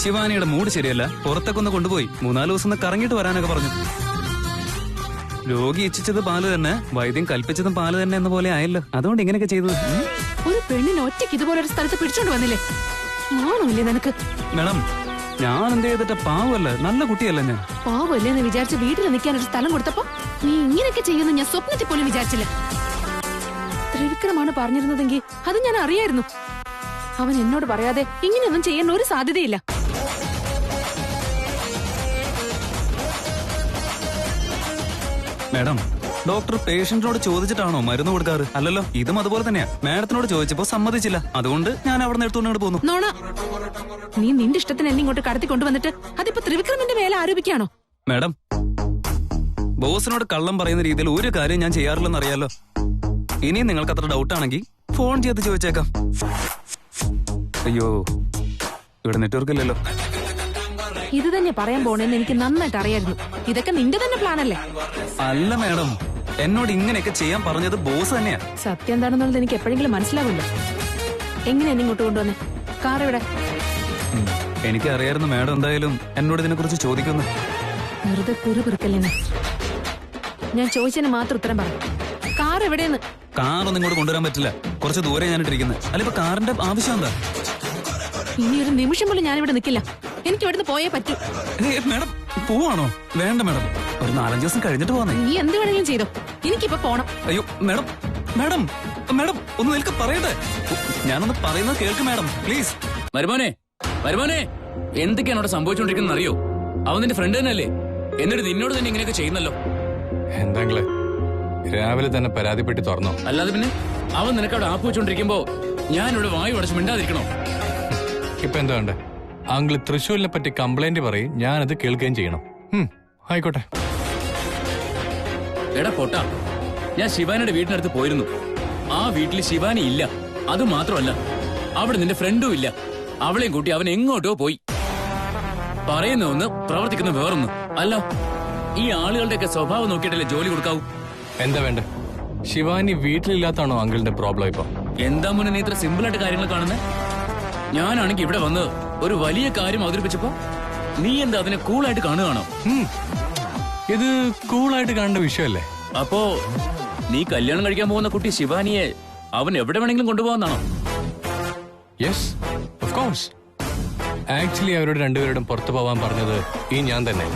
ശിവാനിയുടെ mood ശരിയല്ല, പുറത്തൊക്കെ ഒന്ന് കൊണ്ടുപോയി 3-4 ദിവസം ഒന്ന് കറങ്ങിയിട്ട് വരാനൊക്കെ പറഞ്ഞു. രോഗി ഇച്ഛിച്ചത് പാല് തന്നെ, വൈദ്യം കൽപ്പിച്ചതും പാല് തന്നെ എന്ന പോലെ ആയല്ലോ. അതുകൊണ്ട് ഇങ്ങനെയൊക്കെ ചെയ്തത്. ഒരു പെണ്ണിന് ഒറ്റയ്ക്ക് ഇതുപോലെ ഒരു സ്ഥലത്ത് പിടിച്ചോണ്ട് വന്നില്ലേ? മാണമില്ലേ നിനക്ക്? മേഡം, ഞാൻ എന്ത് ചെയ്തിട്ട്? പാവല്ലേ, നല്ല കുട്ടിയല്ല ഞാൻ. പാവല്ലേ എന്ന് വിചാരിച്ച് വീട്ടിൽ നിൽക്കാൻ ഒരു സ്ഥലം കൊടുത്തപ്പോ നീ ഇങ്ങനെയൊക്കെ ചെയ്യുന്നു ഞാൻ സ്വപ്നത്തിൽ പോലും വിചാരിച്ചില്ല. ത്രിവിക്രമാണ് പറഞ്ഞിരുന്നതെങ്കിൽ അത് ഞാൻ അറിയായിരുന്നു. അവൻ എന്നോട് പറയാതെ ഇങ്ങനെയൊന്നും ചെയ്യാൻ ഒരു സാധ്യതയില്ല. മേഡം, ഡോക്ടർ പേഷ്യന്റിനോട് ചോദിച്ചിട്ടാണോ മരുന്ന് കൊടുക്കാറ്? അല്ലല്ലോ, ഇതും അതുപോലെ തന്നെയാ. മാഡത്തിനോട് ചോദിച്ചപ്പോ സമ്മതിച്ചില്ല, അതുകൊണ്ട് ഞാൻ അവിടെ നിന്ന് എടുത്തുകൊണ്ട് പോന്നു. നോണ, നീ നിന്റെ ഇഷ്ടത്തിന് എന്നെ ഇങ്ങോട്ട് കടത്തി കൊണ്ടുവന്നിട്ട് അതിപ്പോ ത്രിവിക്രമിന്റെ മേലെ ആരോപിക്കുകയാണോ? മേഡം, ബോസിനോട് കള്ളം പറയുന്ന രീതിയിൽ ഒരു കാര്യം ഞാൻ ചെയ്യാറില്ലെന്ന് അറിയാലോ. ഇനിയും നിങ്ങൾക്ക് അത്ര ഡൗട്ട് ആണെങ്കിൽ ഫോൺ ചെയ്ത് ചോദിച്ചേക്കാം. അയ്യോ, ഇവിടെ നെറ്റ്വർക്ക് ഇല്ലല്ലോ. ഇത് തന്നെ പറയാൻ പോണെന്ന് എനിക്ക് നന്നായിട്ട് അറിയായിരുന്നു. ഇതൊക്കെ നിന്റെ തന്നെ പ്ലാൻ അല്ലേ? അല്ല മേഡം, എന്നോട് ഇങ്ങനെയൊക്കെ ചെയ്യാൻ പറഞ്ഞത് ബോസ് തന്നെയാ. സത്യം എന്താണെന്നുള്ളത് എനിക്ക് എപ്പോഴെങ്കിലും മനസ്സിലാവില്ല. എങ്ങനെയാ നീ ഇങ്ങോട്ട് കൊണ്ടുവന്നേ? കാർ എവിടെ? എനിക്ക് അറിയായിരുന്നു മേഡം എന്തായാലും എന്നോട് ഇതിനെ കുറിച്ച് ചോദിക്കുന്നു. വെറുതെ കുറുപിറുക്കല്ലേ. ഞാൻ ചോദിച്ചതിന് മാത്രം ഉത്തരം പറ. കാർ എവിടെയെന്ന്? കാറൊന്നും ഇങ്ങോട്ട് കൊണ്ടുവരാൻ പറ്റില്ല, കുറച്ച് ദൂരെ ഞാനിട്ടിരിക്കുന്നത്. അല്ല, ഇപ്പൊ കാറിന്റെ ആവശ്യം എന്താ? ഇനി ഒരു നിമിഷം പോലും ഞാനിവിടെ നിൽക്കില്ല. എനിക്ക് ഇവിടുന്ന് പോയേ പറ്റൂ. മേഡം, പോവാണോ? വേണ്ട മേഡം, ഒരു 4-5 ദിവസം കഴിഞ്ഞിട്ട് പോവാന്നേ. നീ എന്ത് വേണമെങ്കിലും ചെയ്തോ, എനിക്കിപ്പോ പോണം. അയ്യോ മേഡം, മേഡം, മേഡം ഒന്ന് നിൽക്ക്, പറയട്ടെ. ഞാനൊന്ന് പറയുന്നത് കേൾക്ക് മേഡം, പ്ലീസ്. മരുമോനെ, മരുമോനെ, എന്തൊക്കെയാണ് അവിടെ സംഭവിച്ചോണ്ടിരിക്കുന്നത് അറിയോ? അവൻ നിന്റെ ഫ്രണ്ട് തന്നെയല്ലേ? എന്നിട്ട് നിന്നോട് തന്നെ ഇങ്ങനെയൊക്കെ ചെയ്യുന്നല്ലോ. എന്തെങ്കിലും രാവിലെ തന്നെ പരാതിപ്പെട്ടി തുറന്നോ? അല്ലാതെ പിന്നെ അവൻ നിനക്ക് അവിടെ ആപ്പ് വെച്ചോണ്ടിരിക്കുമ്പോ ഞാനിവിടെ വായു അടച്ച് മിണ്ടാതിരിക്കണോ? ഇപ്പൊ എന്താ വേണ്ടേ? അങ്കിള് തൃശ്ശൂരിനെ പറ്റി കംപ്ലൈന്റ് പറയും, ഞാനത് കേൾക്കുകയും ചെയ്യണം. ആയിക്കോട്ടെ. എടാ പൊട്ടാ, ഞാൻ ശിവാനിയുടെ വീട്ടിനടുത്ത് പോയിരുന്നു. ആ വീട്ടിൽ ശിവാനി ഇല്ല. അത് മാത്രമല്ല, അവിടെ നിന്റെ ഫ്രണ്ടും ഇല്ല. അവളെയും കൂട്ടി അവൻ എങ്ങോട്ടോ പോയി. പറയുന്ന ഒന്ന്, പ്രവർത്തിക്കുന്ന വേറൊന്ന്. അല്ല, ഈ ആളുകളുടെയൊക്കെ സ്വഭാവം നോക്കിയിട്ടല്ലേ ജോലി കൊടുക്കാവൂ. എന്താ വേണ്ടേ? ശിവാനി വീട്ടിലില്ലാത്താണോ അങ്കിളിന്റെ പ്രോബ്ലം ഇപ്പൊ? എന്താ മുന്നേ നീ ഇത്ര സിമ്പിൾ ആയിട്ട് കാര്യങ്ങൾ കാണുന്നേ? ഞാനാണെങ്കിൽ ഇവിടെ വന്ന് ഒരു വലിയ കാര്യം അവതരിപ്പിച്ചപ്പോ നീ എന്താ അതിനെ കൂളായിട്ട് കാണുകയാണോ? ഇത് കൂളായിട്ട് കാണേണ്ട വിഷയമല്ലേ? അപ്പോ നീ കല്യാണം കഴിക്കാൻ പോകുന്ന കുട്ടി ശിവാനിയെ അവൻ എവിടെ വേണമെങ്കിലും കൊണ്ടുപോകാന്നാണോ? Yes, of course. ആക്ച്വലി അവരോട് രണ്ടുപേരോടും പുറത്തു പോവാൻ പറഞ്ഞത് ഈ ഞാൻ തന്നെ.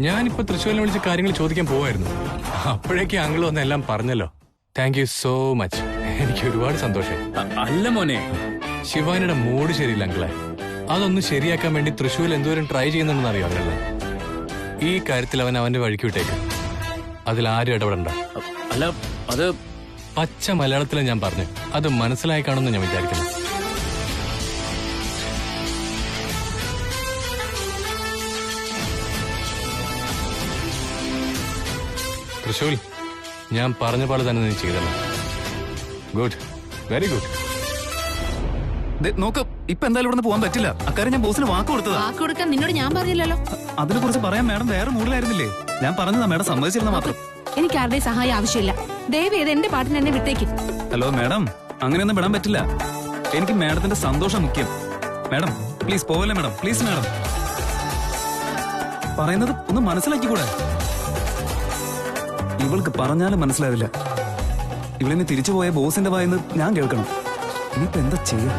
ഞാനിപ്പോ തൃശ്ശൂരിനെ വിളിച്ച് കാര്യങ്ങൾ ചോദിക്കാൻ പോവായിരുന്നു. അപ്പോഴേക്ക് അങ്കിൾ വന്ന് എല്ലാം പറഞ്ഞല്ലോ. Thank you so much. എനിക്ക് ഒരുപാട് സന്തോഷം. അല്ല മോനെ, ശിവാനിയുടെ മൂഡ് ശരിയില്ല അങ്കിളെ. അതൊന്ന് ശരിയാക്കാൻ വേണ്ടി തൃശ്ശൂരിൽ എന്തോരം ട്രൈ ചെയ്യുന്നുണ്ടെന്ന് അറിയോ അങ്കിളെ? ഈ കാര്യത്തിൽ അവൻ അവന്റെ വഴിക്ക് വിട്ടേക്ക്. അതിൽ ആരും ഇടപെടണ്ട. അല്ല, അത് പച്ച മലയാളത്തിലെ ഞാൻ പറഞ്ഞു. അത് മനസ്സിലായി കാണുമെന്ന് ഞാൻ വിചാരിക്കുന്നു. തൃശ്ശൂൽ, ഞാൻ പറഞ്ഞ പോലെ തന്നെ നീ ചെയ്തല്ലോ. Good, very good. നോക്ക്, ഇപ്പൊ എന്തായാലും ഇവിടെ പോകാൻ പറ്റില്ല. അക്കാര്യം ഞാൻ ബോസിന് വാക്ക് കൊടുത്തതാ. വാക്ക് കൊടുക്കാൻ നിന്നോട് ഞാൻ പറഞ്ഞില്ലല്ലോ. അതിനെ കുറിച്ച് പറയാൻ മേഡം വേറെ മൂഡിലായിരുന്നില്ലേ? ഞാൻ പറഞ്ഞതാ, മേഡം സമ്മതിച്ചിരുന്ന മാത്രം. എനിക്ക് ആരുടെയും സഹായം ആവശ്യമില്ല. ദയവേത് എന്റെ പാട്ടിന് എന്നെ വിട്ടേക്ക്. ഹലോ മേഡം, അങ്ങനെയൊന്നും വിടാൻ പറ്റില്ല. എനിക്ക് മേഡത്തിന്റെ സന്തോഷം മുഖ്യം. മേഡം പ്ലീസ് പോവല്ലേ മേഡം, പ്ലീസ് മേഡം. പറയുന്നത് ഒന്ന് മനസ്സിലാക്കിക്കൂടെ? ഇവൾക്ക് പറഞ്ഞാലും മനസ്സിലാവില്ല. ഇവളിനെ തിരിച്ചു പോയ ബോസിന്റെ വായിന്ന് ഞാൻ കേൾക്കണം. ഇനിയിപ്പോ എന്താ ചെയ്യാ?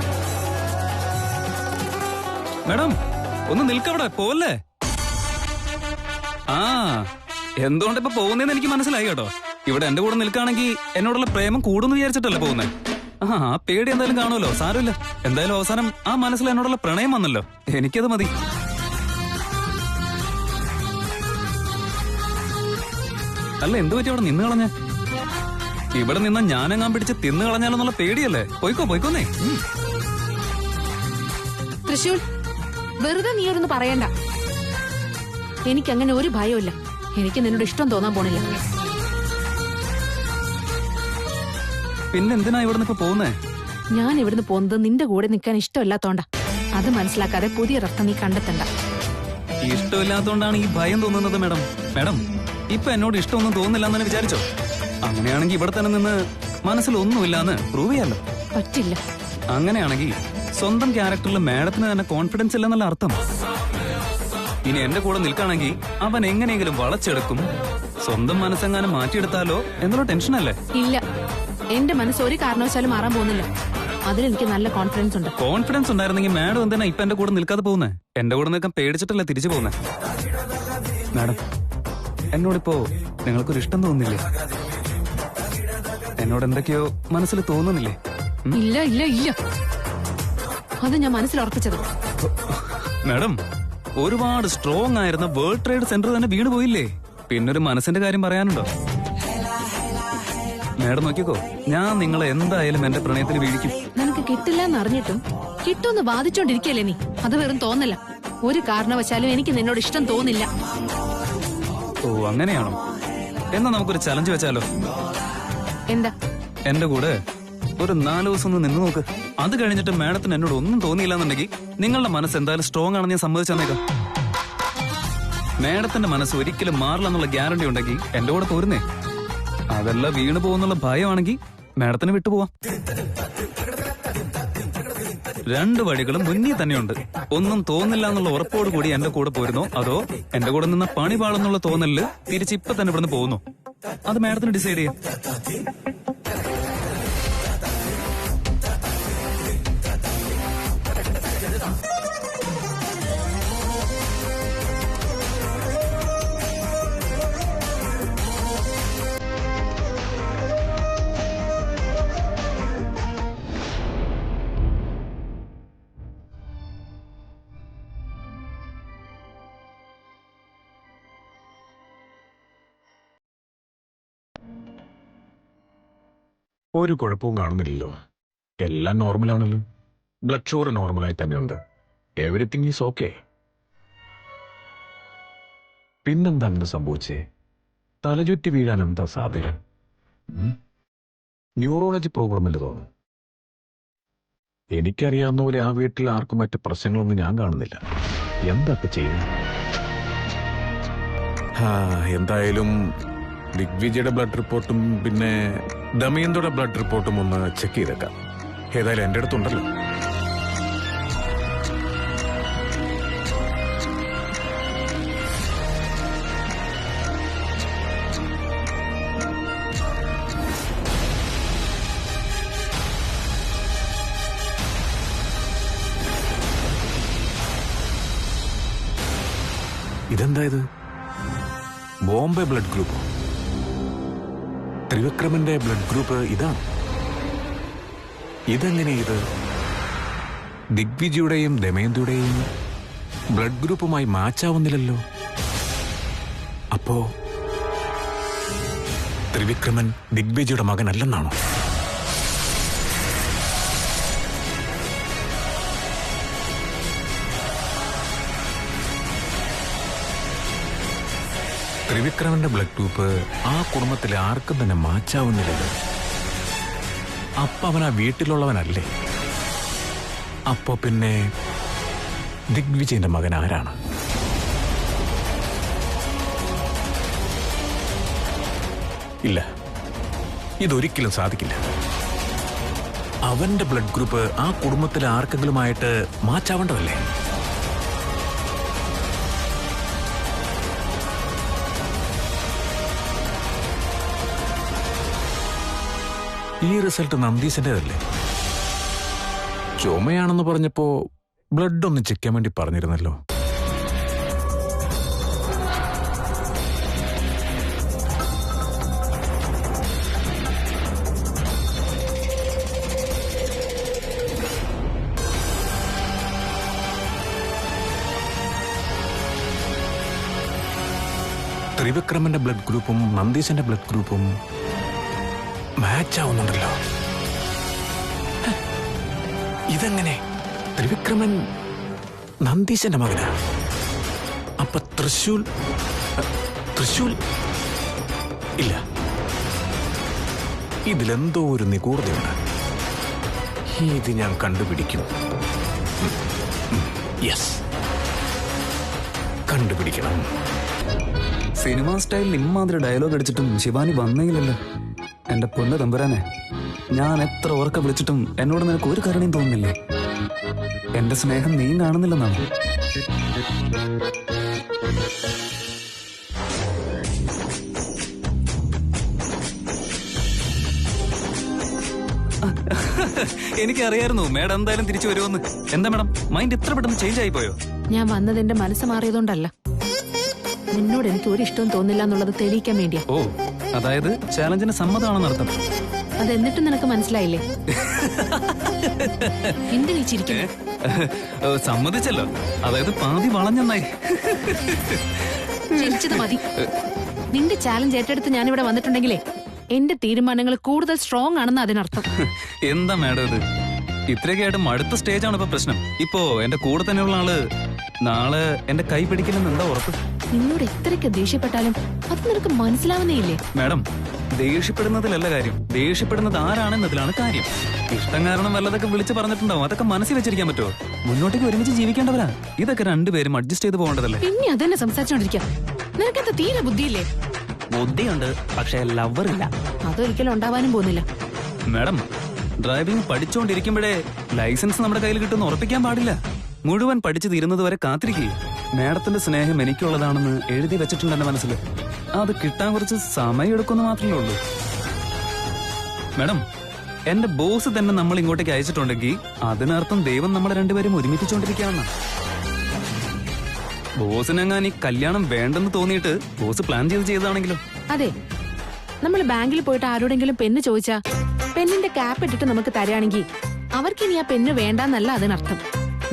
മേഡം ഒന്ന് നിൽക്കവിടെ, പോവല്ലേ? ആ, എന്തുകൊണ്ടിപ്പോ പോകുന്നതെന്ന് എനിക്ക് മനസ്സിലായി കേട്ടോ. ഇവിടെ എന്റെ കൂടെ നിൽക്കുകയാണെങ്കിൽ എന്നോടുള്ള പ്രേമം കൂടുന്നു വിചാരിച്ചിട്ടല്ലേ പോകുന്നേ? ആ പേടി എന്തായാലും കാണുമല്ലോ, സാരമില്ല. എന്തായാലും അവസാനം ആ മനസ്സിൽ എന്നോടുള്ള പ്രണയം വന്നല്ലോ, എനിക്കത് മതി. അല്ല, എന്തു പറ്റി അവിടെ നിന്ന് കളഞ്ഞ? ഇവിടെ നിന്ന ഞാനെങ്ങാൻ പിടിച്ച് തിന്നു കളഞ്ഞാലെന്നുള്ള പേടിയല്ലേ? പോയിക്കോ, പോയിക്കോന്നേ. തൃശൂർ, വെറുതെ നീ ഒരൊന്ന് പറയണ്ട. എനിക്കങ്ങനെ ഒരു ഭയമില്ല. എനിക്ക് നിന്നോട് ഇഷ്ടം തോന്നാൻ പോണില്ല. പിന്നെന്തിനാ ഇവിടുന്ന് ഇപ്പൊ പോകുന്നേ? ഞാൻ ഇവിടുന്ന് പോകുന്നത് നിന്റെ കൂടെ നിൽക്കാൻ ഇഷ്ടമില്ലാത്തോണ്ടാ. അത് മനസ്സിലാക്കാതെ പുതിയൊരർത്ഥം നീ കണ്ടെത്തണ്ട. ഇഷ്ടമില്ലാത്തോണ്ടാണ് ഈ ഭയം തോന്നുന്നത് മേഡം. മേഡം ഇപ്പൊ എന്നോട് ഇഷ്ടമൊന്നും തോന്നുന്നില്ല എന്ന് വിചാരിച്ചോ? അങ്ങനെയാണെങ്കിൽ ഇവിടെ തന്നെ നിന്ന് മനസ്സിൽ ഒന്നുമില്ലാന്ന് പ്രൂവ് ചെയ്യാലോ. പറ്റില്ല. അങ്ങനെയാണെങ്കിൽ സ്വന്തം ക്യാരക്ടറിൽ മാഡത്തിന് തന്നെ കോൺഫിഡൻസ് ഇല്ലെന്നല്ല അർത്ഥം. ഇനി എന്റെ കൂടെ നിൽക്കുകയാണെങ്കിൽ അവൻ എങ്ങനെയെങ്കിലും വളച്ചെടുക്കും. സ്വന്തം മനസ്സെങ്ങാനും മാറ്റിയെടുത്താലോ എന്നുള്ള ടെൻഷനല്ലേ? ഇല്ല, എന്റെ മനസ്സ് ഒരു കാരണവശാലും മാറാൻ പോകുന്നില്ല. അതിലെനിക്ക് നല്ല കോൺഫിഡൻസ് ഉണ്ട്. കോൺഫിഡൻസ് ഉണ്ടായിരുന്നെങ്കിൽ മാഡം എന്തിനാ ഇപ്പൊ എന്റെ കൂടെ നിൽക്കാതെ പോകുന്നേ? എന്റെ കൂടെ നിൽക്കാൻ പേടിച്ചിട്ടല്ലേ തിരിച്ചു പോകുന്നേ? മാഡം, എന്നോടിപ്പോ നിങ്ങൾക്കൊരു ഇഷ്ടം തോന്നുന്നില്ലേ? എന്നോട് എന്തൊക്കെയോ മനസ്സിൽ തോന്നുന്നില്ലേ? ഇല്ല ഇല്ല ഇല്ല, അത് ഞാൻ മനസ്സിൽ ഉറപ്പിച്ചത്. മാഡം, ഒരുപാട് സ്ട്രോങ് ആയിരുന്ന വേൾഡ് ട്രേഡ് സെന്റർ തന്നെ വീണ് പോയില്ലേ? പിന്നൊരു മനസ്സിന്റെ കാര്യം പറയാനുണ്ടോ? മാഡം നോക്കിക്കോ, ഞാൻ നിങ്ങളെ എന്തായാലും എന്റെ പ്രണയത്തിൽ വീഴിക്കും. നിനക്ക് കിട്ടില്ല എന്ന് അറിഞ്ഞിട്ടും കിട്ടുമെന്ന് വാദിച്ചോണ്ടിരിക്കല്ലേ നീ? അത് വെറും തോന്നല. ഒരു കാരണവശാലും എനിക്ക് നിന്നോട് ഇഷ്ടം തോന്നില്ല. ഓ, അങ്ങനെയാണോ? എന്നാ നമുക്കൊരു ചലഞ്ച് വെച്ചാലോ? എന്താ? എന്റെ കൂടെ ഒരു 4 ദിവസം ഒന്ന് നിന്ന് നോക്ക്. അത് കഴിഞ്ഞിട്ട് മാഡത്തിന് എന്നോട് ഒന്നും തോന്നിയില്ല എന്നുണ്ടെങ്കിൽ നിങ്ങളുടെ മനസ്സ് എന്തായാലും സ്ട്രോങ് ആണെന്ന് ഞാൻ സമ്മതിച്ചു തന്നേക്കാം. മാഡത്തിന്റെ മനസ്സ് ഒരിക്കലും മാറില്ല എന്നുള്ള ഗ്യാരണ്ടി ഉണ്ടെങ്കിൽ എന്റെ കൂടെ പോരുന്നേ. അതല്ല വീണു പോകുന്നുള്ള ഭയമാണെങ്കിൽ മാഡത്തിന് വിട്ടുപോവാം. 2 വഴികളും മുന്നിൽ തന്നെയുണ്ട്. ഒന്നും തോന്നില്ല എന്നുള്ള ഉറപ്പോട് കൂടി എന്റെ കൂടെ പോരുന്നോ, അതോ എന്റെ കൂടെ നിന്ന പണി പാളെന്നുള്ള തോന്നലില് തിരിച്ച് ഇപ്പൊ തന്നെ ഇവിടുന്ന് പോകുന്നു? അത് മാഡത്തിന് ഡിസൈഡ് ചെയ്യാം. ഒരു കുഴപ്പവും കാണുന്നില്ലല്ലോ. എല്ലാം നോർമലാണല്ലോ. ബ്ലഡ് ഷുഗർ നോർമലായി തന്നെയുണ്ട്. Everything is okay. പിന്നെന്താണ് സംഭവിച്ചേ? തലചുറ്റി വീഴാൻ എന്താ സാധ്യത? ന്യൂറോളജി പ്രോബ്ലമില്ല തോന്നുന്നു. എനിക്കറിയാവുന്ന പോലെ ആ വീട്ടിൽ ആർക്കും മറ്റ് പ്രശ്നങ്ങളൊന്നും ഞാൻ കാണുന്നില്ല. എന്തൊക്കെ ചെയ്യുന്നു? എന്തായാലും ദിഗ്വിജയുടെ ബ്ലഡ് റിപ്പോർട്ടും പിന്നെ ദമയന്തിയുടെ ബ്ലഡ് റിപ്പോർട്ടും ഒന്ന് ചെക്ക് ചെയ്തേക്കാം. ഏതായാലും എൻ്റെ അടുത്തുണ്ടല്ലോ. ഇതെന്താ ഇത്? Bombay blood group. ത്രിവിക്രമന്റെ ബ്ലഡ് ഗ്രൂപ്പ് ഇതാണ്. ഇതെങ്ങനെ ഇത് ദിഗ്വിജയുടെയും ദമയന്തിയുടെയും ബ്ലഡ് ഗ്രൂപ്പുമായി മാച്ചാവുന്നില്ലല്ലോ? അപ്പോ ത്രിവിക്രമൻ ദിഗ്വിജയുടെ മകനല്ലെന്നാണോ? ത്രിവിക്രമന്റെ ബ്ലഡ് ഗ്രൂപ്പ് ആ കുടുംബത്തിലെ ആർക്കും തന്നെ മാച്ചാവുന്നില്ലല്ലോ. അപ്പൊ അവൻ ആ വീട്ടിലുള്ളവനല്ലേ? അപ്പോ പിന്നെ ദിഗ്വിജയന്റെ മകൻ ആരാണ്? ഇല്ല, ഇതൊരിക്കലും സാധിക്കില്ല. അവന്റെ ബ്ലഡ് ഗ്രൂപ്പ് ആ കുടുംബത്തിലെ ആർക്കെങ്കിലുമായിട്ട് മാച്ചാവേണ്ടതല്ലേ? ഈ റിസൾട്ട് നന്ദീസിന്റേതല്ലേ? ചുമയാണെന്ന് പറഞ്ഞപ്പോ ബ്ലഡ് ഒന്ന് ചെക്ക് ചെയ്യാൻ വേണ്ടി പറഞ്ഞിരുന്നല്ലോ. ത്രിവിക്രമന്റെ ബ്ലഡ് ഗ്രൂപ്പും നന്ദീസിന്റെ ബ്ലഡ് ഗ്രൂപ്പും മാച്ച് ആവുന്നുണ്ടല്ലോ. ഇതെങ്ങനെ? ത്രിവിക്രമൻ നന്ദീശന്റെ മകനാ? അപ്പൊ തൃശൂൽ ഇല്ല, ഇതിലെന്തോ ഒരു നിഗൂഢതയുണ്ട്. ഇത് ഞാൻ കണ്ടുപിടിക്കും. യെസ്, കണ്ടുപിടിക്കണം. സിനിമ സ്റ്റൈലിൽ ഇമ്മാതിരി ഡയലോഗ് അടിച്ചിട്ടും ശിവാനി വന്നെങ്കിലല്ലോ. എന്റെ പൊന്ന് തമ്പുരാനെ, ഞാൻ എത്ര ഉറക്കം വിളിച്ചിട്ടും എന്നോട് നിനക്ക് ഒരു കരുണയും തോന്നുന്നില്ലേ? എന്റെ സ്നേഹം നീ കാണുന്നില്ലെന്നാണ്. എനിക്കറിയായിരുന്നു മേഡം എന്തായാലും തിരിച്ചു വരുമെന്ന്. എന്താ മേഡം മൈൻഡ് ഇത്ര പെട്ടെന്ന് ചേഞ്ച് ആയി പോയോ? ഞാൻ വന്നതെന്റെ മനസ്സ് മാറിയതുകൊണ്ടല്ല, നിന്നോട് എനിക്ക് ഒരു ഇഷ്ടവും തോന്നില്ല എന്നുള്ളത് തെളിയിക്കാൻ വേണ്ടിയാ. ഓ, അതായത് ചാലഞ്ചിന് സമ്മതമാണെന്ന് അർത്ഥം. അതെന്നിട്ടും നിനക്ക് മനസ്സിലായില്ലേ? എന്ത് നീ ചിരിക്കുന്നു? സമ്മതിച്ചല്ലോ, അതായത് പാതി വളഞ്ഞെന്നായി. ചിരിച്ചത് മതി. നിന്റെ ചാലഞ്ച് ഏറ്റെടുത്ത് ഞാനിവിടെ വന്നിട്ടുണ്ടെങ്കിലേ എന്റെ തീരുമാനങ്ങൾ കൂടുതൽ സ്ട്രോങ് ആണെന്ന് അതിനർത്ഥം. എന്താ മേഡം ഇത്? ഇത്രയൊക്കെ ആയിട്ട് അടുത്ത സ്റ്റേജാണ് ഇപ്പൊ പ്രശ്നം. ഇപ്പോ എന്റെ കൂടെ തന്നെയുള്ള ആള് നാളെ എന്റെ കൈ പിടിക്കില്ലെന്ന് എന്താ ഉറപ്പ്? നിന്നോട് എത്രയൊക്കെ ദേഷ്യപ്പെട്ടാലും അത് നിനക്ക് മനസ്സിലാവുന്നേ ഇല്ലേ? മേഡം, ദേഷ്യപ്പെടുന്നതിലല്ല കാര്യം, ദേഷ്യപ്പെടുന്നത് ആരാണെന്നതിലാണ് കാര്യം. ഇഷ്ടം കാരണം വല്ലതൊക്കെ വിളിച്ച് പറഞ്ഞിട്ടുണ്ടാവും, അതൊക്കെ മനസ്സിൽ വെച്ചിരിക്കാൻ പറ്റുമോ? മുന്നോട്ടേക്ക് ഒരുമിച്ച് ജീവിക്കേണ്ടവരാ. ഇതൊക്കെ രണ്ടുപേരും അഡ്ജസ്റ്റ് ചെയ്ത് പോകേണ്ടതല്ലേ? പിന്നെ അതന്നെ സംസാരിച്ചോണ്ടിരിക്കാം. നിനക്കെന്താ തീരെ ബുദ്ധിയില്ലേ? ബുദ്ധിയുണ്ട്, പക്ഷെ ലവർ ഇല്ല. അതൊരിക്കലും ഉണ്ടാവാനും പോകുന്നില്ല. മാഡം, ഡ്രൈവിംഗ് പഠിച്ചുകൊണ്ടിരിക്കുമ്പോഴേ ലൈസൻസ് നമ്മുടെ കയ്യിൽ കിട്ടുമെന്ന് ഉറപ്പിക്കാൻ പാടില്ല. മുഴുവൻ പഠിച്ചു തീരുന്നത് വരെ കാത്തിരിക്കുക. മാഡത്തിന്റെ സ്നേഹം എനിക്കുള്ളതാണെന്ന് എഴുതി വെച്ചിട്ടുണ്ട് എന്റെ മനസ്സിൽ. അത് കിട്ടാൻ കുറച്ച് സമയം എടുക്കുമെന്ന് മാത്രമേ ഉള്ളൂ. മാഡം, എന്റെ ബോസ് തന്നെ നമ്മൾ ഇങ്ങോട്ടേക്ക് അയച്ചിട്ടുണ്ടെങ്കിൽ അതിനർത്ഥം ദൈവം നമ്മളെ രണ്ടുപേരും ഒരുമിപ്പിച്ചുകൊണ്ടിരിക്കുകയാണ്. ബോസിനെങ്ങാൻ ഈ കല്യാണം വേണ്ടെന്ന് തോന്നിയിട്ട് ബോസ് പ്ലാൻ ചെയ്തതാണെങ്കിലോ? അതെ, നമ്മൾ ബാങ്കിൽ പോയിട്ട് ആരോടെങ്കിലും പെണ്ണ് ചോദിച്ചാ പെണ്ണിന്റെ ക്യാപ്പ് ഇട്ടിട്ട് നമുക്ക് തരാണെങ്കിൽ അവർക്കിനി ആ പെണ്ണ് വേണ്ടെന്നല്ല അതിനർത്ഥം.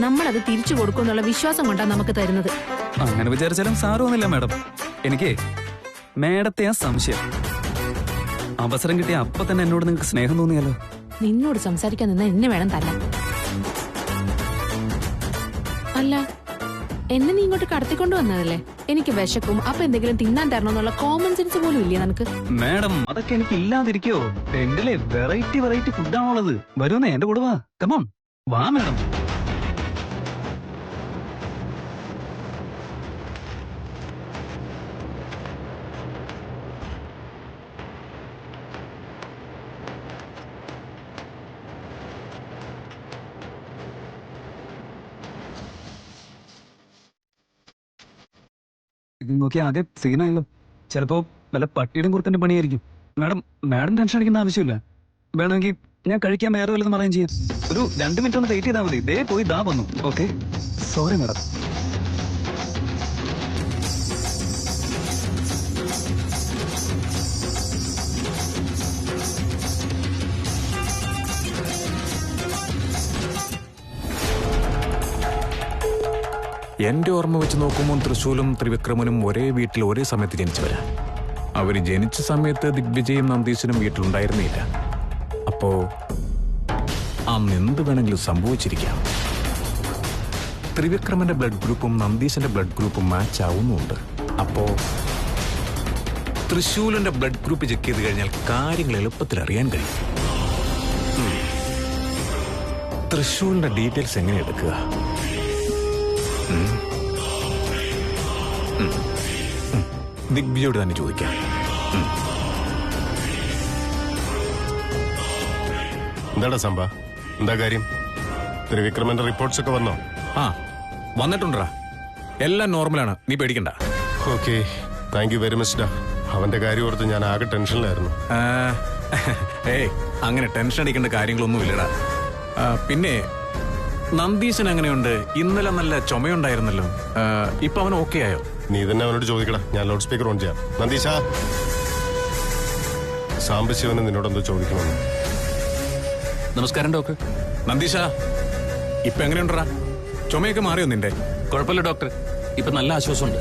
നമ്മളത് തിരിച്ചു കൊടുക്കുമെന്നുള്ള വിശ്വാസം കൊണ്ടാണ് നമുക്ക് തരുന്നത്. അങ്ങനെ വിചാരിച്ചാലും സാരമൊന്നുമില്ല മാഡം. എനിക്ക് മാഡത്തെ ആ സംശയം. അവസരം കിട്ടിയ അപ്പൊ തന്നെ എന്നോട് നിങ്ങൾക്ക് സ്നേഹം തോന്നിയാലോ? നിന്നോട് സംസാരിക്കാൻ നിന്നാ എന്നെ വേണം തല്ലാൻ. അല്ല, എന്നെ നീ ഇങ്ങോട്ട് കടത്തിക്കൊണ്ടു വന്നതല്ലേ? എനിക്ക് വിശക്കും, അപ്പൊ എന്തെങ്കിലും തിന്നാൻ തരണമെന്നുള്ള കോമൺ സെൻസ് പോലും ഇല്ലേ നിനക്ക്? മാഡം, അതൊക്കെ എനിക്ക് ഇല്ലാതിരിക്കോ? ടെന്റിലെ വെറൈറ്റി ഫുഡാണുള്ളത്. വരുന്നേ, എന്റെ കൂടെ വാ. കമോൺ, വാ മാഡം. നോക്കി ആകെ സീനായല്ലോ. ചിലപ്പോ വല്ല പട്ടിയുടെ കുറുത്തിന്റെ പണിയായിരിക്കും. മാഡം ടെൻഷൻ അടിക്കുന്ന ആവശ്യമില്ല. വേണമെങ്കിൽ ഞാൻ കഴിക്കാൻ വേറെ വല്ലതും പറയുകയും ചെയ്യാം. ഒരു 2 മിനിറ്റ് ഒന്ന് വെയിറ്റ് ചെയ്താൽ മതി. ദേ പോയി ദാ വന്നു. Okay, sorry madam. എന്റെ ഓർമ്മ വെച്ച് നോക്കുമ്പോൾ തൃശൂലും ത്രിവിക്രമനും ഒരേ വീട്ടിൽ ഒരേ സമയത്ത് ജനിച്ചവരാ. അവര് ജനിച്ച സമയത്ത് ദിഗ്വിജയും നന്ദീശനും വീട്ടിലുണ്ടായിരുന്നില്ല. അപ്പോ അന്ന് എന്ത് വേണമെങ്കിലും സംഭവിച്ചിരിക്കാം. ത്രിവിക്രമന്റെ ബ്ലഡ് ഗ്രൂപ്പും നന്ദീശന്റെ ബ്ലഡ് ഗ്രൂപ്പും മാച്ച് ആവുന്നുണ്ട്. അപ്പോ തൃശൂലിന്റെ ബ്ലഡ് ഗ്രൂപ്പ് ചെക്ക് ചെയ്ത് കഴിഞ്ഞാൽ കാര്യങ്ങൾ എളുപ്പത്തിൽ അറിയാൻ കഴിയും. തൃശൂലിന്റെ ഡീറ്റെയിൽസ് എങ്ങനെ എടുക്കുക? ദിഗ്വിജയോട് തന്നെ ചോദിക്കാം. എന്താടാ സംഭ, എന്താ കാര്യം? ത്രിവിക്രമന്റെ റിപ്പോർട്ട്സ് ഒക്കെ വന്നോ? ആ, വന്നിട്ടുണ്ടാ. എല്ലാം നോർമലാണ്, നീ പേടിക്കണ്ട. Okay, thank you very much ഡാ. അവന്റെ കാര്യം ഓർത്ത് ഞാൻ ആകെ ടെൻഷനിലായിരുന്നു. ഏയ്, അങ്ങനെ ടെൻഷൻ അടിക്കേണ്ട കാര്യങ്ങളൊന്നും ഇല്ലടാ. പിന്നെ നന്ദീശൻ എങ്ങനെയുണ്ട്? ഇന്നലെ നല്ല ചുമയുണ്ടായിരുന്നല്ലോ. ഇപ്പൊ അവൻ ഓക്കെ ആയോ? നീ തന്നെ അവനോട് ചോദിക്കടാ, ഞാൻ ലൗഡ് സ്പീക്കർ ഓൺ ചെയ്യാം. നന്ദീശ, സാംബശിവന് നിന്നോടെന്തോ ചോദിക്കണമെന്ന്. നമസ്കാരം ഡോക്ടർ. നന്ദീശ, ഇപ്പൊ എങ്ങനെയുണ്ടാ? ചുമയൊക്കെ മാറിയോ നിന്റെ? കുഴപ്പമില്ല ഡോക്ടർ, ഇപ്പൊ നല്ല ആശ്വാസമുണ്ട്.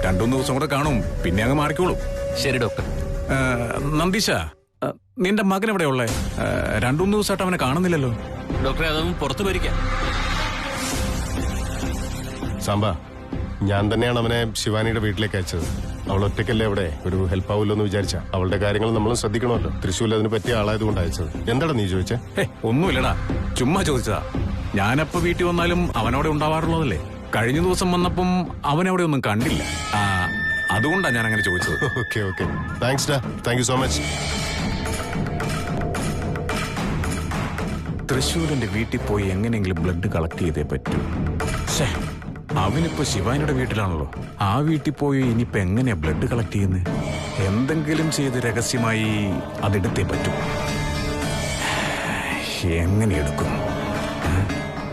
2-3 ദിവസം കൂടെ കാണും, പിന്നെ അങ്ങ് മാറിക്കോളും. ശരി ഡോക്ടർ. നന്ദീശ, നിന്റെ മകൻ എവിടെ ഉള്ളേ? 2-3 ദിവസമായിട്ട് അവനെ കാണുന്നില്ലല്ലോ. ഡോക്ടറെ, അതൊന്നും പുറത്തു പോയിരിക്കാം. സാമ്പ, ഞാൻ തന്നെയാണ് അവനെ ശിവാനിയുടെ വീട്ടിലേക്ക് അയച്ചത്. അവൾ ഒറ്റയ്ക്കല്ലേ അവിടെ, ഒരു ഹെൽപ്പ് ആവുമല്ലോ എന്ന് വിചാരിച്ച. അവളുടെ കാര്യങ്ങൾ നമ്മളും ശ്രദ്ധിക്കണമല്ലോ. തൃശ്ശൂരിൽ അതിന് പറ്റിയ ആളായതുകൊണ്ട് അയച്ചത്. എന്താടാ നീ ചോദിച്ചേ? ഒന്നുമില്ലടാ, ചുമ്മാ ചോദിച്ചതാ. ഞാനപ്പോ വീട്ടിൽ വന്നാലും അവനവിടെ ഉണ്ടാവാറുള്ളതല്ലേ. കഴിഞ്ഞ ദിവസം വന്നപ്പം അവനവിടെ ഒന്നും കണ്ടില്ല. അതുകൊണ്ടാണ് ഞാൻ അങ്ങനെ ചോദിച്ചത്. ഓക്കെ ഓക്കെ, താങ്ക്സ് ഡാ. Thank you so much. തൃശ്ശൂരിന്റെ വീട്ടിൽ പോയി എങ്ങനെയെങ്കിലും ബ്ലഡ് കളക്ട് ചെയ്തേ പറ്റൂ. ശ്ശേ, അവനിപ്പോ ശിവാനിയുടെ വീട്ടിലാണല്ലോ. ആ വീട്ടിൽ പോയി ഇനിയിപ്പോ എങ്ങനെയാ ബ്ലഡ് കളക്ട് ചെയ്യുന്നത്? എന്തെങ്കിലും ചെയ്ത് രഹസ്യമായി അതെടുത്തേ പറ്റൂ. എങ്ങനെ എടുക്കും?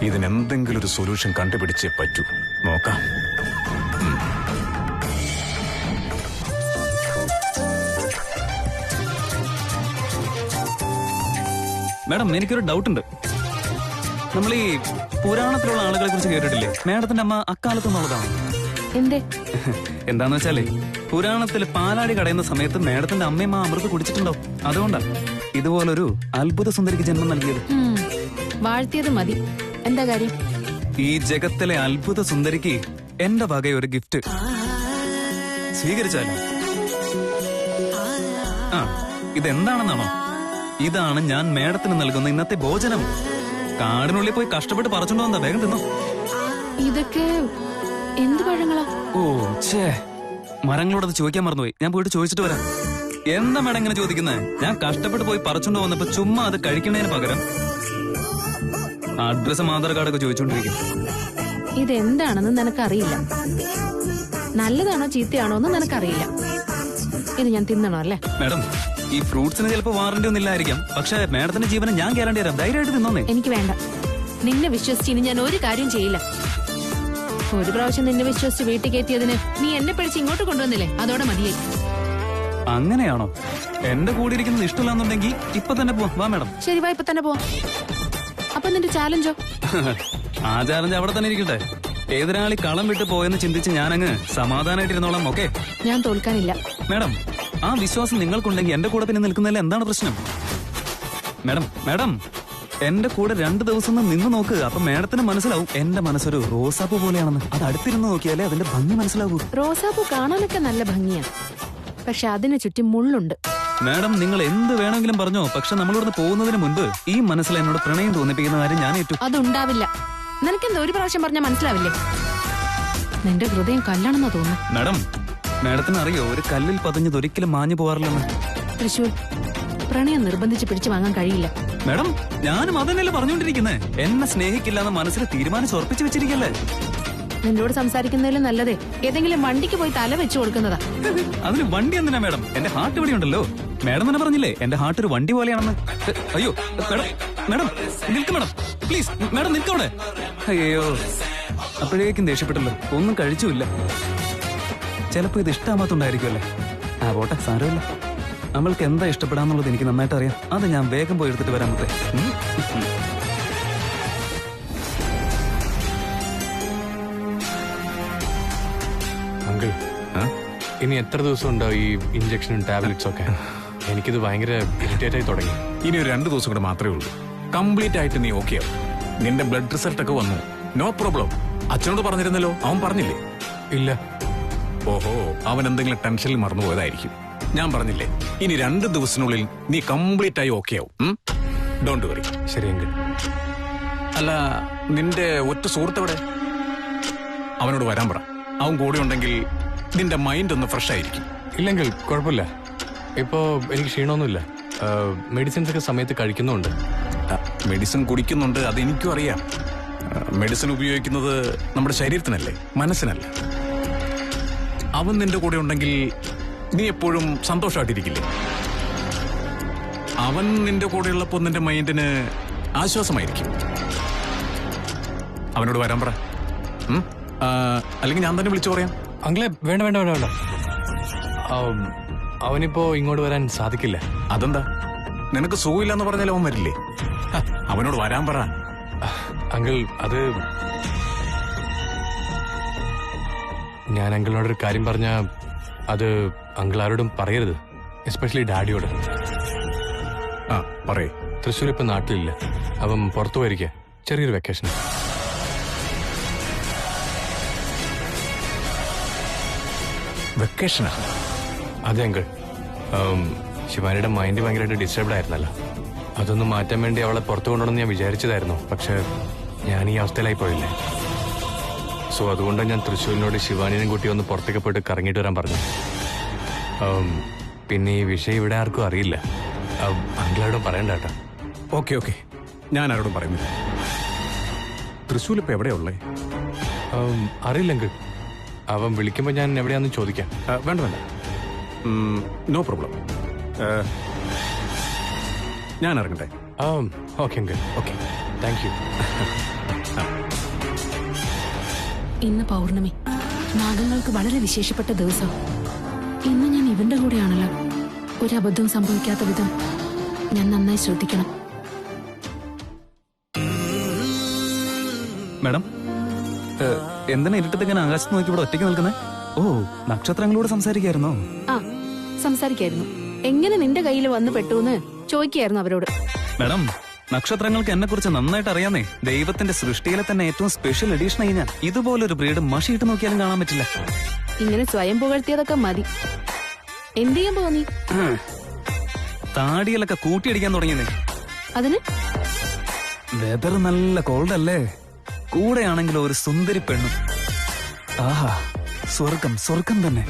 ഇതിനെന്തെങ്കിലും ഒരു സൊല്യൂഷൻ കണ്ടുപിടിച്ചേ പറ്റൂ. നോക്കാം. മാഡം, എനിക്കൊരു ഡൗട്ട് ഉണ്ട്. നമ്മൾ ഈ പുരാണത്തിലുള്ള ആളുകളെ കുറിച്ച് കേട്ടിട്ടില്ലേ? മാഡത്തിന്റെ അമ്മ അക്കാലത്തുനിന്നുള്ളതാണ്. എന്തേ? എന്താന്ന് വെച്ചാലേ, പുരാണത്തിൽ പാലാടി കടയുന്ന സമയത്ത് മാഡത്തിന്റെ അമ്മയും ആ അമൃത് കുടിച്ചിട്ടുണ്ടാവും. അതുകൊണ്ടാ ഇതുപോലൊരു അത്ഭുത സുന്ദരിക്ക് ജന്മം നൽകിയത്. വാഴ്ത്തിയത് മതി. എന്താ കാര്യം? ഈ ജഗത്തിലെ അത്ഭുത സുന്ദരിക്ക് എന്റെ വകയൊരു ഗിഫ്റ്റ് സ്വീകരിച്ചാലോ? ആ, ഇതെന്താണെന്നാണോ? ഇതാണ് ഞാൻ മേഡത്തിന് നൽകുന്ന ഇന്നത്തെ ഭോജനം. കാടിനുള്ളിൽ പോയി കഷ്ടപ്പെട്ട് പറിച്ചോണ്ടോ എന്താ? വേഗം തിന്നോ. ഇതൊക്കെ എന്ത് പഴങ്ങളാ? ഓ ഛേ, മരങ്ങളോടത് ചോദിക്കാൻ മറന്നുപോയി. ഞാൻ പോയിട്ട് ചോദിച്ചിട്ട് വരാം. എന്താ മേഡം ഇങ്ങനെ ചോദിക്കുന്നത്? ഞാൻ കഷ്ടപ്പെട്ട് പോയി പറിച്ചോണ്ട് വന്നപ്പോ ചുമ്മാ അത് കഴിക്കുന്നതിന് പകരം അഡ്രസ്സും ആധാർ കാർഡൊക്കെ ചോദിച്ചോണ്ടിരിക്കും. ഇതെന്താണെന്ന് നിനക്കറിയില്ല. നല്ലതാണോ ചീത്തയാണോ എന്ന് നിനക്കറിയില്ല. ഇത് ഞാൻ തിന്നണോ അല്ലേ? മേഡം, ഈ ഫ്രൂട്ട്സിന് ചിലപ്പോ വാറന്റി ഒന്നും ഇല്ലായിരിക്കാം. പക്ഷെ മേഡത്തിന്റെ ജീവനം ഞാൻ ഗ്യാരണ്ടി തരാം. ധൈര്യമായിട്ട് തിന്നോന്നേ. എനിക്ക് വേണ്ട. നിന്നെ വിശ്വസിച്ച് ഇനി ഞാൻ ഒരു കാര്യം ചെയ്യില്ല. ഒരു പ്രാവശ്യം നിന്നെ വിശ്വസിച്ച് വീട്ടിൽ കയറ്റിയതിന് നീ എന്നെ പിടിച്ച് ഇങ്ങോട്ട് കൊണ്ടുവന്നില്ലേ? അതോടെ മതിയായി. അങ്ങനെയാണോ? എന്റെ കൂടെ ഇരിക്കുന്നത് ഇഷ്ടമില്ലാന്നുണ്ടെങ്കിൽ ഇപ്പൊ തന്നെ പോവാം. വാ മേഡം. ശരി, വാ, ഇപ്പൊ തന്നെ പോവാം. അപ്പൊ നിന്റെ ചാലഞ്ചോ? ആ ചാലഞ്ച് അവിടെ തന്നെ ഇരിക്കട്ടെ. എതിരാളി കളം വിട്ട് പോയെന്ന് ചിന്തിച്ച് ഞാനങ്ങ് സമാധാനമായിട്ടിരുന്നോളാം. ഓക്കെ? ഞാൻ തോൽക്കാനില്ല. മേഡം, ആ വിശ്വാസം നിങ്ങൾക്കുണ്ടെങ്കിൽ എന്റെ കൂടെ പിന്നെ നിൽക്കുന്നതിൽ എന്താണ് പ്രശ്നം? മേഡം എന്റെ കൂടെ 2 ദിവസം നിന്ന് നോക്ക്. അപ്പൊ മേഡത്തിന് മനസ്സിലാവും എന്റെ മനസ്സൊരു റോസാപ്പൂ പോലെയാണെന്ന്. അത് അടുത്തിരുന്ന് നോക്കിയാലേ അതിന്റെ ഭംഗി മനസ്സിലാവൂ. റോസാപ്പൂ കാണാനൊക്കെ നല്ല ഭംഗിയാ, പക്ഷെ അതിന് ചുറ്റും മുള്ളുണ്ട്. മേഡം, നിങ്ങൾ എന്ത് വേണമെങ്കിലും പറഞ്ഞോ. പക്ഷെ നമ്മളിവിടുന്ന് പോകുന്നതിന് മുൻപ് ഈ മനസ്സിൽ എന്നോട് പ്രണയം തോന്നിപ്പിക്കുന്ന കാര്യം ഞാൻ ഏറ്റു. അതുണ്ടാവില്ല. നിനക്കെന്താ ഒരു പ്രാവശ്യം പറഞ്ഞാൽ മനസ്സിലാവില്ലേ? നിന്റെ ഹൃദയം കല്ലാണെന്നാ തോന്നുന്നു. മേഡത്തിന് അറിയോ, ഒരു കല്ലിൽ പതിഞ്ഞത് ഒരിക്കലും മാഞ്ഞു പോവാറില്ലെന്ന്. തൃശൂർ, പ്രണയം നിർബന്ധിച്ച് പിടിച്ചു വാങ്ങാൻ കഴിയില്ല. മേഡം, ഞാനും അതന്നെയല്ലേ പറഞ്ഞുകൊണ്ടിരിക്കുന്നേ. എന്നെ സ്നേഹിക്കില്ലാന്ന് മനസ്സിൽ തീരുമാനിച്ച് ഉറപ്പിച്ചു വെച്ചിരിക്കല്ലേ. നിന്നോട് സംസാരിക്കുന്നതിലും നല്ലതേ ഏതെങ്കിലും വണ്ടിക്ക് പോയി തല വെച്ചു കൊടുക്കുന്നതാ. അതിന് വണ്ടി എന്തിനാ മേഡം? എന്റെ ഹാർട്ട് ഇവിടെ ഉണ്ടല്ലോ. മേഡം തന്നെ പറഞ്ഞില്ലേ എന്റെ ഹാർട്ട് ഒരു വണ്ടി പോലെയാണെന്ന്. അയ്യോ മേഡം നിൽക്ക് മേഡം, പ്ലീസ് മേഡം നിൽക്കവിടെ. അയ്യോ, അപ്പോഴേക്കും ദേഷ്യപ്പെട്ടല്ലോ. ഒന്നും കഴിച്ചുമില്ല. ചിലപ്പോ ഇത് ഇഷ്ടമാകത്തുണ്ടായിരിക്കുമല്ലേ. ആ പോട്ടെ, സാരമില്ല. നമ്മൾക്ക് എന്താ ഇഷ്ടപ്പെടാന്നുള്ളത് എനിക്ക് നന്നായിട്ട് അറിയാം. അത് ഞാൻ വേഗം പോയി എടുത്തിട്ട് വരാൻ പറ്റേ. അങ്കിൾ, ഇനി എത്ര ദിവസം ഉണ്ടാവും ഈ ഇഞ്ചക്ഷനും ടാബ്ലറ്റ്സ് ഒക്കെ? എനിക്കിത് ഭയങ്കര ഇറിറ്റേറ്റ് ആയി തുടങ്ങി. ഇനി ഒരു 2 ദിവസം കൂടെ മാത്രമേ ഉള്ളൂ. കംപ്ലീറ്റ് ആയിട്ട് നീ ഓക്കെ ആവും. നിന്റെ ബ്ലഡ് റിസൾട്ട് ഒക്കെ വന്നു. No problem. അച്ഛനോട് പറഞ്ഞിരുന്നല്ലോ. അവൻ പറഞ്ഞില്ലേ? ഇല്ല. ഓഹോ, അവൻ എന്തെങ്കിലും ടെൻഷനിൽ മറന്നുപോയതായിരിക്കും. ഞാൻ പറഞ്ഞില്ലേ, ഇനി 2 ദിവസത്തിനുള്ളിൽ നീ കംപ്ലീറ്റ് ആയി ഓക്കെ ആവും. Don't worry. ശരി അങ്കിൾ. അല്ല, നിന്റെ ഒറ്റ സുഹൃത്തെവിടെ? അവനോട് വരാൻ പറ. അവൻ കൂടെ ഉണ്ടെങ്കിൽ നിന്റെ മൈൻഡ് ഒന്ന് ഫ്രഷ് ആയിരിക്കും. ഇല്ലെങ്കിൽ കുഴപ്പമില്ല. ഇപ്പോ എനിക്ക് ക്ഷീണമൊന്നുമില്ല. മെഡിസിൻസ് ഒക്കെ സമയത്ത് കഴിക്കുന്നുണ്ട്. മെഡിസിൻ കുടിക്കുന്നുണ്ട്, അതെനിക്കും അറിയാം. മെഡിസിൻ ഉപയോഗിക്കുന്നത് നമ്മുടെ ശരീരത്തിനല്ലേ, മനസ്സിനല്ല. അവൻ നിന്റെ കൂടെ ഉണ്ടെങ്കിൽ നീ എപ്പോഴും സന്തോഷമായിട്ടിരിക്കില്ലേ? അവൻ നിന്റെ കൂടെയുള്ളപ്പോൾ നിന്റെ മൈൻഡിന് ആശ്വാസമായിരിക്കും. അവനോട് വരാൻ പറ. അല്ലെങ്കിൽ ഞാൻ തന്നെ വിളിച്ചു പറയാം. അങ്കിളെ, വേണ്ട വേണ്ട വേണ്ട വേണ്ട. അവനിപ്പോ ഇങ്ങോട്ട് വരാൻ സാധിക്കില്ല. അതെന്താ? നിനക്ക് സുഖമില്ലെന്ന് പറഞ്ഞാൽ അവൻ വരില്ലേ? അവനോട് വരാൻ പറ. അങ്കിൾ, അത് ഞാൻ അങ്കിളിനോടൊരു കാര്യം പറഞ്ഞ അത് അങ്കിൾ ആരോടും പറയരുത്, എസ്പെഷ്യലി ഡാഡിയോട്. ആ, പറയേ. തൃശ്ശൂർ ഇപ്പൊ നാട്ടിലില്ല. അവൻ പുറത്തു പോയിരിക്കുക, ചെറിയൊരു വെക്കേഷൻ. വെക്കേഷനാ? അതെ അങ്കിൾ. ശിവാനിയുടെ മൈൻഡ് ഭയങ്കരമായിട്ട് ഡിസ്റ്റർബ്ഡ് ആയിരുന്നല്ലോ. അതൊന്ന് മാറ്റാൻ വേണ്ടി അവളെ പുറത്തു കൊണ്ടുവന്ന് ഞാൻ വിചാരിച്ചതായിരുന്നു. പക്ഷെ ഞാൻ ഈ അവസ്ഥയിലായി പോയില്ലേ. സോ അതുകൊണ്ട് ഞാൻ തൃശ്ശൂരിനോട് ശിവാനിനും കൂട്ടി ഒന്ന് പുറത്തേക്ക് പോയിട്ട് കറങ്ങിയിട്ട് വരാൻ പറഞ്ഞു. പിന്നെ ഈ വിഷയം ഇവിടെ ആർക്കും അറിയില്ല. അങ്കിളോടും പറയണ്ട കേട്ടോ. ഓക്കെ. ഞാൻ ആരോടും പറയുന്നില്ല. തൃശ്ശൂർ ഇപ്പൊ എവിടെയാ ഉള്ളേ? അറിയില്ല അങ്കിൾ. അവൻ വിളിക്കുമ്പോ ഞാൻ എവിടെയാന്ന് ചോദിക്കാം. വേണ്ട വേണ്ട, നോ പ്രോബ്ലം. ഞാൻ ഇറങ്ങട്ടെ. Okay uncle. Okay, thank you. ഇന്ന് പൗർണമി, നാഗങ്ങൾക്ക് വളരെ വിശേഷപ്പെട്ട ദിവസം. ഇന്ന് ഞാൻ ഇവന്റെ കൂടെയാണല്ലോ. ഒരു അബദ്ധവും സംഭവിക്കാത്ത വിധം ഞാൻ നന്നായി ശ്രദ്ധിക്കണം. മാഡം, എന്തിനാ ഇരുട്ടത്ത് ഇങ്ങനെ ആകാശത്ത് നോക്കി ഇവിടെ ഒറ്റയ്ക്ക് നിൽക്കുന്നത്? ഓ, നക്ഷത്രങ്ങളോട് സംസാരിക്കായിരുന്നോ? ആ, സംസാരിക്കായിരുന്നു. എങ്ങനെ നിന്റെ കയ്യിൽ വന്ന് പെട്ടുന്ന് ചോദിക്കായിരുന്നു അവരോട്. മാഡം, നക്ഷത്രങ്ങൾക്ക് എന്നെ കുറിച്ച് നന്നായിട്ട് അറിയാന്നേ. ദൈവത്തിന്റെ സൃഷ്ടിയിലെ തന്നെ ഏറ്റവും സ്പെഷ്യൽ എഡീഷൻ ആയി ഞാൻ. ഇതുപോലൊരു ബ്രീഡ് മഷിയിട്ട് നോക്കിയാലും കാണാൻ പറ്റില്ല. ഇങ്ങനെ സ്വയം പുകഴ്ത്തിയതൊക്കെ മതി. എന്ത് ചെയ്യാൻ പോവാ നീ? താടിയിലൊക്കെ കൂട്ടിയടിക്കാൻ തുടങ്ങിയതേ. അതിന് വെതർ നല്ല കോൾഡ് അല്ലേ? കൂടെയാണെങ്കിലും ഒരു സുന്ദരി പെണ്ണും. ആഹാ, സ്വർഗം സ്വർഗം തന്നെ.